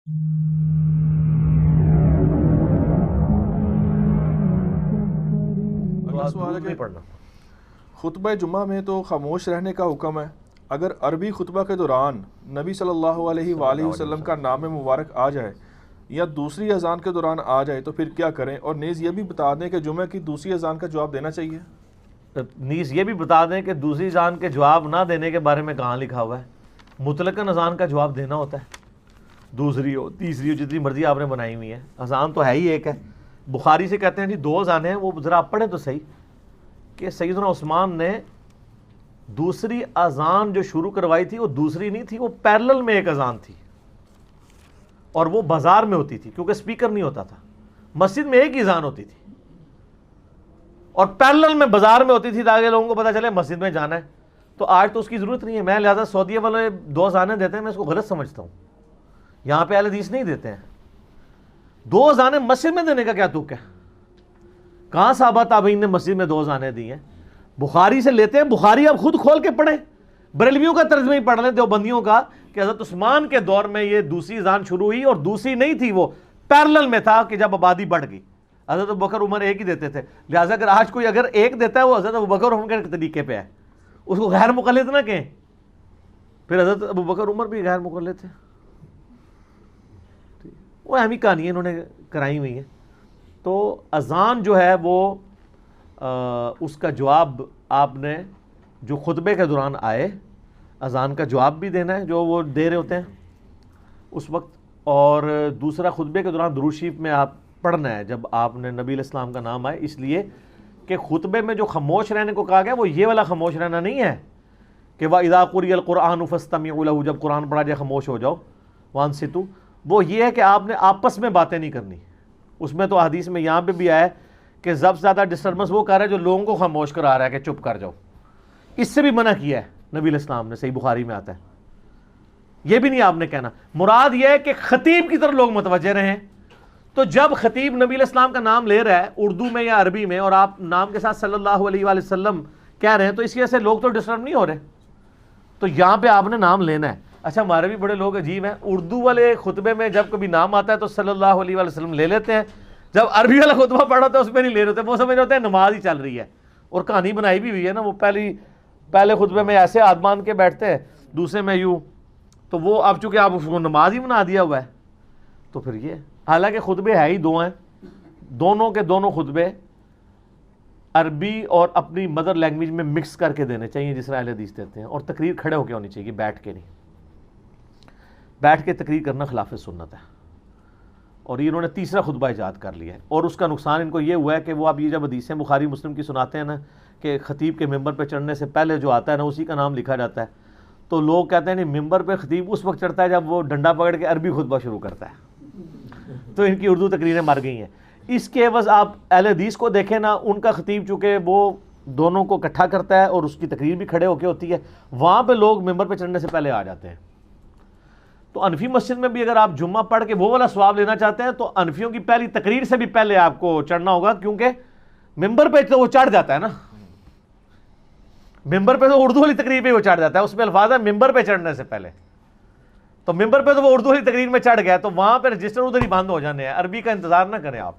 اگلا سوال ہے کہ خطبہ جمعہ میں تو خاموش رہنے کا حکم ہے، اگر عربی خطبہ کے دوران نبی صلی اللہ علیہ وآلہ وسلم کا نام مبارک آ جائے یا دوسری اذان کے دوران آ جائے تو پھر کیا کریں؟ اور نیز یہ بھی بتا دیں کہ جمعہ کی دوسری اذان کا جواب دینا چاہیے۔ نیز یہ بھی بتا دیں کہ دوسری اذان کے جواب نہ دینے کے بارے میں کہاں لکھا ہوا ہے؟ مطلقاً اذان کا جواب دینا ہوتا ہے، دوسری ہو تیسری ہو جتنی مرضی آپ نے بنائی ہوئی ہے، اذان تو ہے ہی ایک ہے۔ بخاری سے کہتے ہیں جی 2 اذانیں ہیں، وہ ذرا آپ پڑھیں تو صحیح کہ سیدنا عثمان نے دوسری اذان جو شروع کروائی تھی وہ دوسری نہیں تھی، وہ پیرلل میں ایک اذان تھی، اور وہ بازار میں ہوتی تھی کیونکہ سپیکر نہیں ہوتا تھا، مسجد میں ایک ہی اذان ہوتی تھی اور پیرلل میں بازار میں ہوتی تھی تاکہ لوگوں کو پتہ چلے مسجد میں جانا ہے۔ تو آج تو اس کی ضرورت نہیں ہے، میں لہٰذا سعودیہ والے 2 اذانیں دیتے ہیں، میں اس کو غلط سمجھتا ہوں، یہاں پہ اہل حدیث نہیں دیتے ہیں۔ 2 اذانیں مسجد میں دینے کا کیا تک ہے؟ کہاں صحابہ تابعین نے مسجد میں 2 اذانیں دی ہیں؟ بخاری سے لیتے ہیں، بخاری آپ خود کھول کے پڑھیں، بریلویوں کا ترجمہ ہی پڑھ لیں دیوبندیوں کا کہ حضرت عثمان کے دور میں یہ دوسری اذان شروع ہوئی اور دوسری نہیں تھی، وہ پیرلل میں تھا کہ جب آبادی بڑھ گئی۔ حضرت ابوبکر عمر ایک ہی دیتے تھے، لہٰذا اگر آج کوئی اگر ایک دیتا ہے وہ حضرت ابوبکر عمر کے طریقے پہ ہے، اس کو غیر مقلد نہ کہیں، پھر حضرت ابوبکر عمر بھی غیر مقلد تھے۔ وہ اہمی کہانی انہوں نے کرائی ہوئی ہیں۔ تو اذان جو ہے وہ اس کا جواب آپ نے جو خطبے کے دوران آئے، اذان کا جواب بھی دینا ہے جو وہ دے رہے ہوتے ہیں اس وقت، اور دوسرا خطبے کے دوران درود شریف میں آپ پڑھنا ہے جب آپ نے نبی علیہ السلام کا نام آئے، اس لیے کہ خطبے میں جو خاموش رہنے کو کہا گیا وہ یہ والا خاموش رہنا نہیں ہے کہ وَإِذَا قُرِئَ الْقُرْآنُ فَاسْتَمِعُوا لَهُ، جب قرآن پڑھا جائے خاموش ہو جاؤ، وَأَنصِتُوا، وہ یہ ہے کہ آپ نے آپس میں باتیں نہیں کرنی۔ اس میں تو حدیث میں یہاں پہ بھی آیا ہے کہ سب سے زیادہ ڈسٹربنس وہ کر رہا ہے جو لوگوں کو خاموش کرا رہا ہے کہ چپ کر جاؤ، اس سے بھی منع کیا ہے نبی علیہ السلام نے، صحیح بخاری میں آتا ہے۔ یہ بھی نہیں آپ نے کہنا، مراد یہ ہے کہ خطیب کی طرف لوگ متوجہ رہیں۔ تو جب خطیب نبی علیہ السلام کا نام لے رہا ہے اردو میں یا عربی میں اور آپ نام کے ساتھ صلی اللہ علیہ وآلہ وسلم کہہ رہے ہیں تو اس وجہ سے لوگ تو ڈسٹرب نہیں ہو رہے، تو یہاں پہ آپ نے نام لینا ہے۔ اچھا ہمارے بھی بڑے لوگ عجیب ہیں، اردو والے خطبے میں جب کبھی نام آتا ہے تو صلی اللہ علیہ وآلہ وسلم لے لیتے ہیں، جب عربی والا خطبہ پڑھا ہوتا ہے اس میں نہیں لے رہے ہوتے، وہ سمجھ رہے ہوتے ہیں نماز ہی چل رہی ہے، اور کہانی بنائی بھی ہوئی ہے نا، وہ پہلے خطبے میں ایسے ہاتھ باندھ کے بیٹھتے ہیں، دوسرے میں یوں، تو وہ اب چونکہ آپ اس کو نماز ہی بنا دیا ہوا ہے تو پھر یہ، حالانکہ خطبے ہے ہی 2 ہیں، دونوں کے دونوں خطبے عربی اور اپنی مدر لینگویج میں مکس کر کے دینے چاہیے جس طرح اہل حدیث دیتے ہیں، اور تقریر کھڑے ہو کے ہونی چاہیے، بیٹھ کے نہیں، بیٹھ کے تقریر کرنا خلاف سنت ہے، اور یہ انہوں نے تیسرا خطبہ ایجاد کر لیا ہے، اور اس کا نقصان ان کو یہ ہوا ہے کہ وہ اب یہ جب حدیثیں بخاری مسلم کی سناتے ہیں نا کہ خطیب کے ممبر پہ چڑھنے سے پہلے جو آتا ہے نا اسی کا نام لکھا جاتا ہے، تو لوگ کہتے ہیں نہیں ممبر پہ خطیب اس وقت چڑھتا ہے جب وہ ڈنڈا پکڑ کے عربی خطبہ شروع کرتا ہے، تو ان کی اردو تقریریں مر گئی ہیں۔ اس کے عوض آپ اہل حدیث کو دیکھیں نا، ان کا خطیب چونکہ وہ دونوں کو اکٹھا کرتا ہے اور اس کی تقریر بھی کھڑے ہو کے ہوتی ہے، وہاں پہ لوگ ممبر پہ چڑھنے سے پہلے آ جاتے ہیں۔ تو انفی مسجد میں بھی اگر آپ جمعہ پڑھ کے وہ والا ثواب لینا چاہتے ہیں تو انفیوں کی پہلی تقریر سے بھی پہلے آپ کو چڑھنا ہوگا، کیونکہ ممبر پہ تو وہ چڑھ جاتا ہے نا، ممبر پہ تو اردو والی تقریر پہ وہ چڑھ جاتا ہے، اس میں الفاظ ہے ممبر پہ چڑھنے سے پہلے، تو ممبر پہ تو وہ اردو والی تقریر میں چڑھ گیا، تو وہاں پہ رجسٹر ادھر ہی بند ہو جانے ہیں، عربی کا انتظار نہ کریں آپ۔